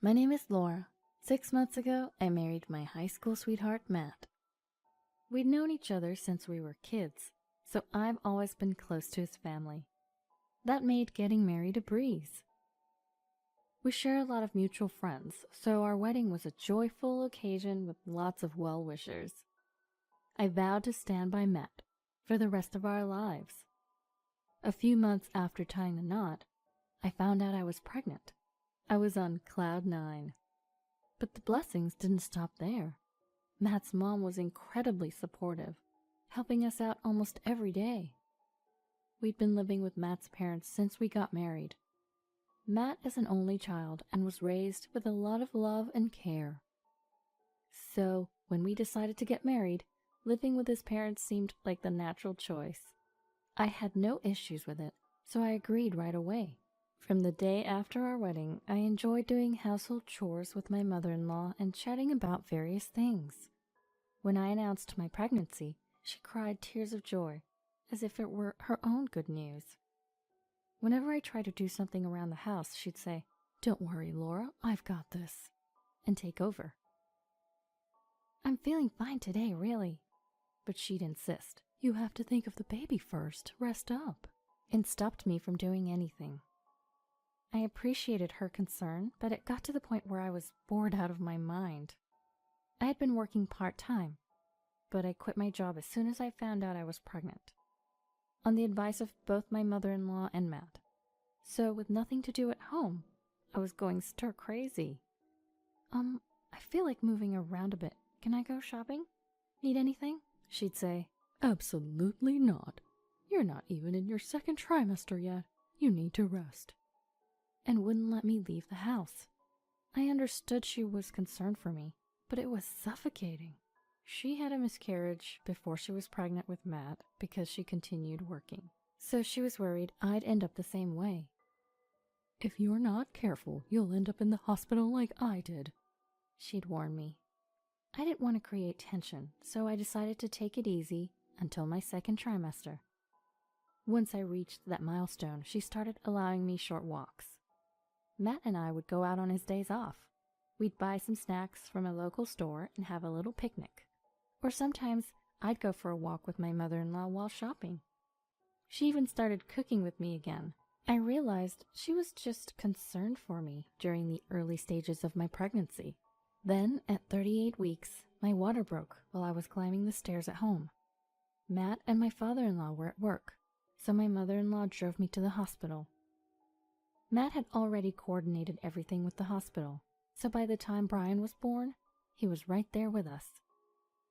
My name is Laura. 6 months ago, I married my high school sweetheart, Matt. We'd known each other since we were kids, so I've always been close to his family. That made getting married a breeze. We share a lot of mutual friends, so our wedding was a joyful occasion with lots of well-wishers. I vowed to stand by Matt for the rest of our lives. A few months after tying the knot, I found out I was pregnant. I was on cloud 9. But the blessings didn't stop there. Matt's mom was incredibly supportive, helping us out almost every day. We'd been living with Matt's parents since we got married. Matt is an only child and was raised with a lot of love and care. So, when we decided to get married, living with his parents seemed like the natural choice. I had no issues with it, so I agreed right away. From the day after our wedding, I enjoyed doing household chores with my mother-in-law and chatting about various things. When I announced my pregnancy, she cried tears of joy, as if it were her own good news. Whenever I tried to do something around the house, she'd say, "Don't worry, Laura, I've got this," and take over. "I'm feeling fine today, really." But she'd insist, "You have to think of the baby first, rest up," and stopped me from doing anything. I appreciated her concern, but it got to the point where I was bored out of my mind. I had been working part-time, but I quit my job as soon as I found out I was pregnant, on the advice of both my mother-in-law and Matt. So with nothing to do at home, I was going stir-crazy. I feel like moving around a bit. Can I go shopping? Need anything?" She'd say, "Absolutely not. You're not even in your second trimester yet. You need to rest," and wouldn't let me leave the house. I understood she was concerned for me, but it was suffocating. She had a miscarriage before she was pregnant with Matt because she continued working, so she was worried I'd end up the same way. "If you're not careful, you'll end up in the hospital like I did," she'd warn me. I didn't want to create tension, so I decided to take it easy until my second trimester. Once I reached that milestone, she started allowing me short walks. Matt and I would go out on his days off. We'd buy some snacks from a local store and have a little picnic. Or sometimes I'd go for a walk with my mother-in-law while shopping. She even started cooking with me again. I realized she was just concerned for me during the early stages of my pregnancy. Then, at 38 weeks, my water broke while I was climbing the stairs at home. Matt and my father-in-law were at work, so my mother-in-law drove me to the hospital. Matt had already coordinated everything with the hospital, so by the time Brian was born, he was right there with us.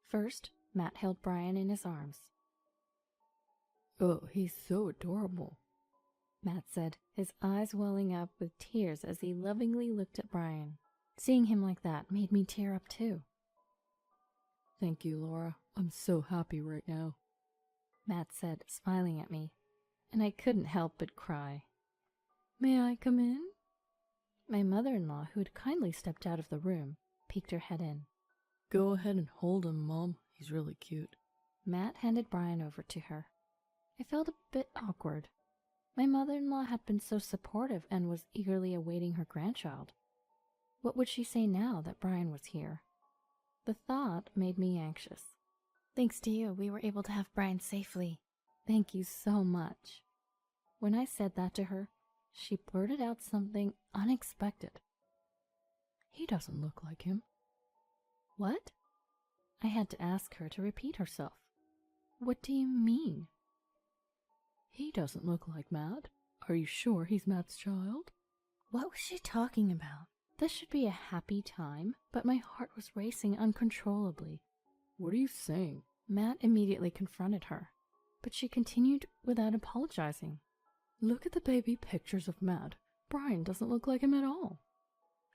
First, Matt held Brian in his arms. "Oh, he's so adorable," Matt said, his eyes welling up with tears as he lovingly looked at Brian. Seeing him like that made me tear up too. "Thank you, Laura. I'm so happy right now," Matt said, smiling at me, and I couldn't help but cry. "May I come in?" My mother-in-law, who had kindly stepped out of the room, peeked her head in. "Go ahead and hold him, Mom. He's really cute." Matt handed Brian over to her. I felt a bit awkward. My mother-in-law had been so supportive and was eagerly awaiting her grandchild. What would she say now that Brian was here? The thought made me anxious. "Thanks to you, we were able to have Brian safely. Thank you so much." When I said that to her, she blurted out something unexpected. "He doesn't look like him." "What?" I had to ask her to repeat herself. "What do you mean?" "He doesn't look like Matt. Are you sure he's Matt's child?" What was she talking about? This should be a happy time, but my heart was racing uncontrollably. "What are you saying?" Matt immediately confronted her, but she continued without apologizing. "Look at the baby pictures of Matt. Brian doesn't look like him at all."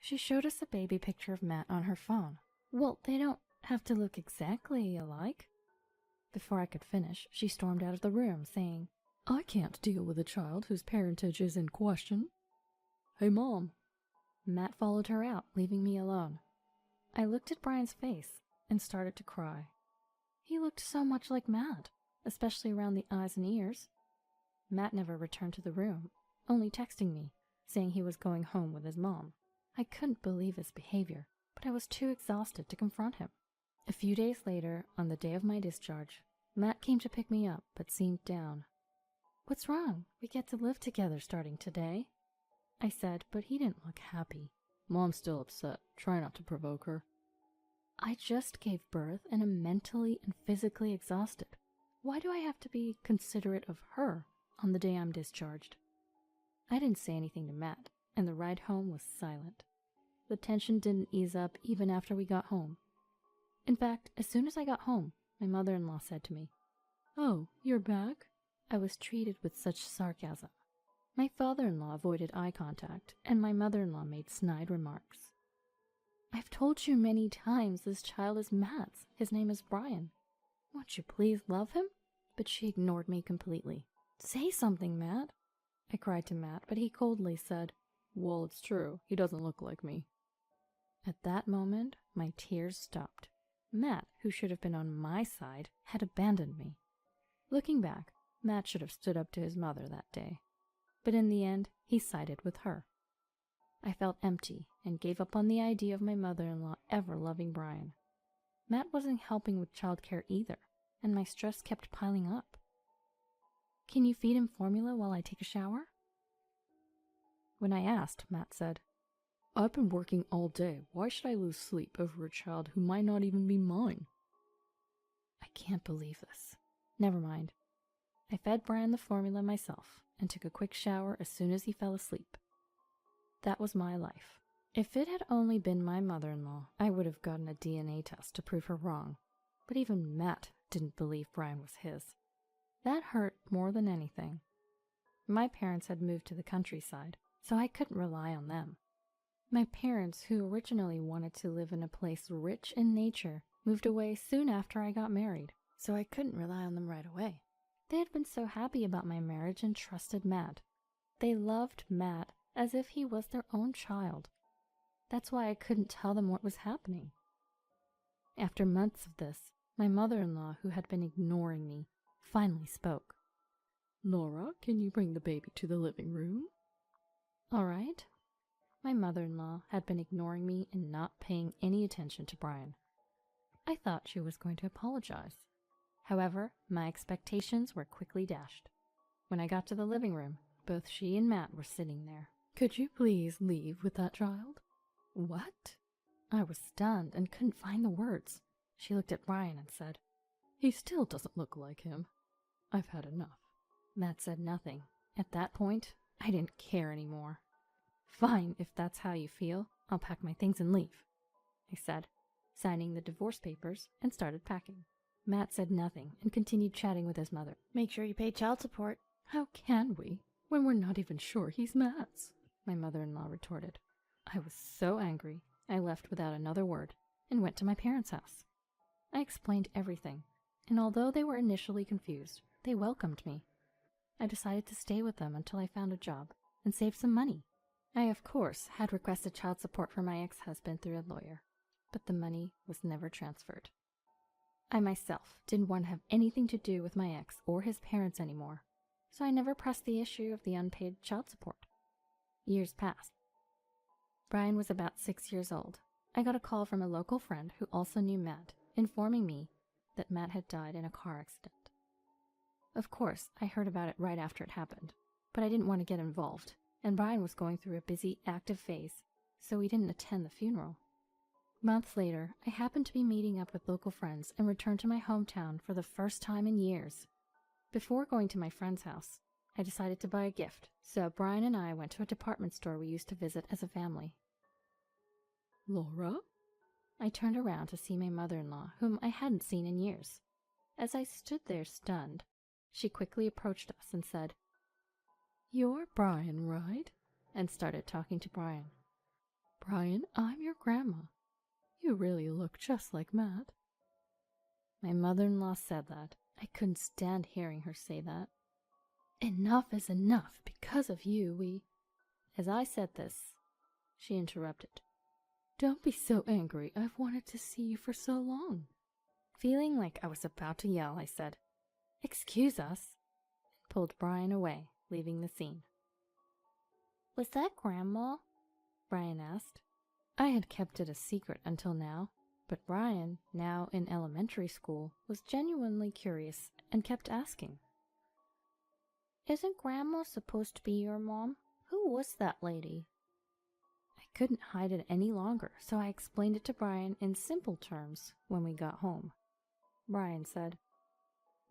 She showed us a baby picture of Matt on her phone. "Well, they don't have to look exactly alike." Before I could finish, she stormed out of the room, saying, "I can't deal with a child whose parentage is in question." "Hey, Mom." Matt followed her out, leaving me alone. I looked at Brian's face and started to cry. He looked so much like Matt, especially around the eyes and ears. Matt never returned to the room, only texting me, saying he was going home with his mom. I couldn't believe his behavior, but I was too exhausted to confront him. A few days later, on the day of my discharge, Matt came to pick me up but seemed down. "What's wrong? We get to live together starting today," I said, but he didn't look happy. "Mom's still upset. Try not to provoke her." I just gave birth and am mentally and physically exhausted. Why do I have to be considerate of her on the day I'm discharged? I didn't say anything to Matt, and the ride home was silent. The tension didn't ease up even after we got home. In fact, as soon as I got home, my mother-in-law said to me, "Oh, you're back?" I was treated with such sarcasm. My father-in-law avoided eye contact, and my mother-in-law made snide remarks. "I've told you many times this child is Matt's. His name is Brian. Won't you please love him?" But she ignored me completely. "Say something, Matt," I cried to Matt, but he coldly said, "Well, it's true. He doesn't look like me." At that moment, my tears stopped. Matt, who should have been on my side, had abandoned me. Looking back, Matt should have stood up to his mother that day. But in the end, he sided with her. I felt empty and gave up on the idea of my mother-in-law ever loving Brian. Matt wasn't helping with childcare either, and my stress kept piling up. "Can you feed him formula while I take a shower?" When I asked, Matt said, "I've been working all day. Why should I lose sleep over a child who might not even be mine?" I can't believe this. Never mind. I fed Brian the formula myself and took a quick shower as soon as he fell asleep. That was my life. If it had only been my mother-in-law, I would have gotten a DNA test to prove her wrong. But even Matt didn't believe Brian was his. That hurt more than anything. My parents had moved to the countryside, so I couldn't rely on them. My parents, who originally wanted to live in a place rich in nature, moved away soon after I got married, so I couldn't rely on them right away. They had been so happy about my marriage and trusted Matt. They loved Matt as if he was their own child. That's why I couldn't tell them what was happening. After months of this, my mother-in-law, who had been ignoring me, finally spoke. "Laura, can you bring the baby to the living room?" "All right." My mother-in-law had been ignoring me and not paying any attention to Brian. I thought she was going to apologize. However, my expectations were quickly dashed. When I got to the living room, both she and Matt were sitting there. "Could you please leave with that child?" "What?" I was stunned and couldn't find the words. She looked at Brian and said, "He still doesn't look like him. I've had enough." Matt said nothing. At that point, I didn't care anymore. "Fine, if that's how you feel, I'll pack my things and leave," I said, signing the divorce papers and started packing. Matt said nothing and continued chatting with his mother. "Make sure you pay child support." "How can we, when we're not even sure he's Matt's?" my mother-in-law retorted. I was so angry, I left without another word and went to my parents' house. I explained everything, and although they were initially confused, they welcomed me. I decided to stay with them until I found a job and save some money. I, of course, had requested child support for my ex-husband through a lawyer, but the money was never transferred. I myself didn't want to have anything to do with my ex or his parents anymore, so I never pressed the issue of the unpaid child support. Years passed. Brian was about 6 years old. I got a call from a local friend who also knew Matt, informing me that Matt had died in a car accident. Of course, I heard about it right after it happened, but I didn't want to get involved, and Brian was going through a busy, active phase, so we didn't attend the funeral. Months later, I happened to be meeting up with local friends and returned to my hometown for the first time in years. Before going to my friend's house, I decided to buy a gift, so Brian and I went to a department store we used to visit as a family. "Laura?" I turned around to see my mother-in-law, whom I hadn't seen in years. As I stood there stunned, she quickly approached us and said, "You're Brian, right?" and started talking to Brian. "Brian, I'm your grandma. You really look just like Matt." My mother-in-law said that. I couldn't stand hearing her say that. "Enough is enough. Because of you, we—" As I said this, she interrupted. "Don't be so angry. I've wanted to see you for so long." Feeling like I was about to yell, I said, "Excuse us," and pulled Brian away, leaving the scene. "Was that Grandma?" Brian asked. I had kept it a secret until now, but Brian, now in elementary school, was genuinely curious and kept asking. "Isn't Grandma supposed to be your mom? Who was that lady?" I couldn't hide it any longer, so I explained it to Brian in simple terms when we got home. Brian said,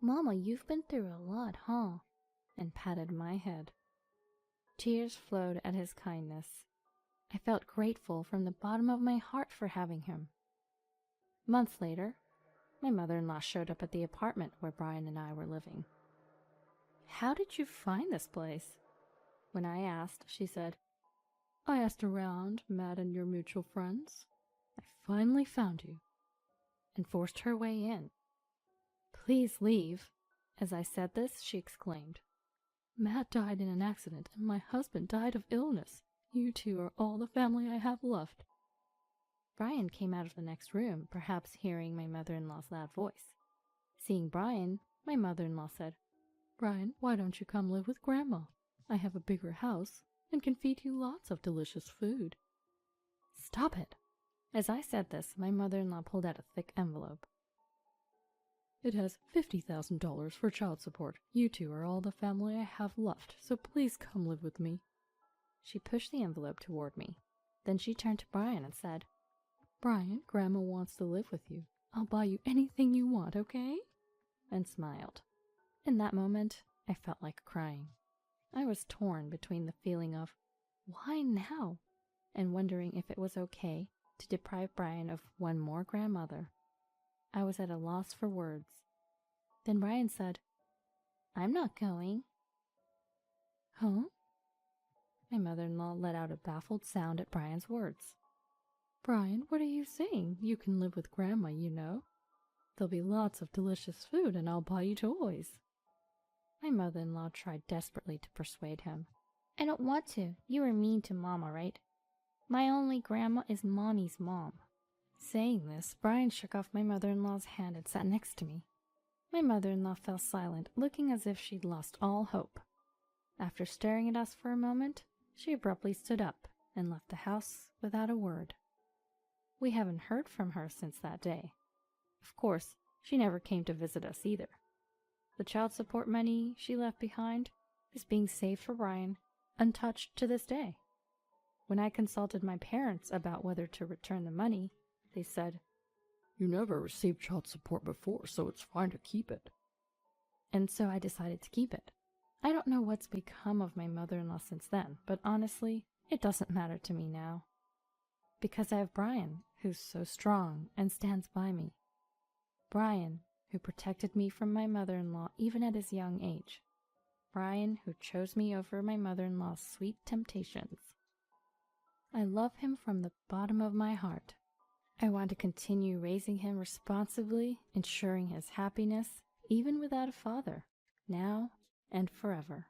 "Mama, you've been through a lot, huh?" and patted my head. Tears flowed at his kindness. I felt grateful from the bottom of my heart for having him. Months later, my mother-in-law showed up at the apartment where Brian and I were living. "How did you find this place?" When I asked, she said, "I asked around, Matt and your mutual friends. I finally found you," and forced her way in. "Please leave." As I said this, she exclaimed, "Matt died in an accident, and my husband died of illness. You two are all the family I have left." Brian came out of the next room, perhaps hearing my mother-in-law's loud voice. Seeing Brian, my mother-in-law said, "Brian, why don't you come live with Grandma? I have a bigger house and can feed you lots of delicious food." "Stop it!" As I said this, my mother-in-law pulled out a thick envelope. "It has $50,000 for child support. You two are all the family I have left, so please come live with me." She pushed the envelope toward me. Then she turned to Brian and said, "Brian, Grandma wants to live with you. I'll buy you anything you want, okay?" and smiled. In that moment, I felt like crying. I was torn between the feeling of, why now? And wondering if it was okay to deprive Brian of one more grandmother. I was at a loss for words. Then Brian said, "I'm not going." "Huh?" My mother-in-law let out a baffled sound at Brian's words. "Brian, what are you saying? You can live with Grandma, you know. There'll be lots of delicious food and I'll buy you toys." My mother-in-law tried desperately to persuade him. "I don't want to. You were mean to Mama, right? My only grandma is Mommy's mom." Saying this, Brian shook off my mother-in-law's hand and sat next to me. My mother-in-law fell silent, looking as if she'd lost all hope. After staring at us for a moment, she abruptly stood up and left the house without a word. We haven't heard from her since that day. Of course, she never came to visit us either. The child support money she left behind is being saved for Brian, untouched to this day. When I consulted my parents about whether to return the money, they said, "You never received child support before, so it's fine to keep it." and so I decided to keep it. I don't know what's become of my mother-in-law since then, but honestly, it doesn't matter to me now. Because I have Brian, who's so strong and stands by me. Brian, who protected me from my mother-in-law even at his young age. Brian, who chose me over my mother-in-law's sweet temptations. I love him from the bottom of my heart. I want to continue raising him responsibly, ensuring his happiness, even without a father, now and forever.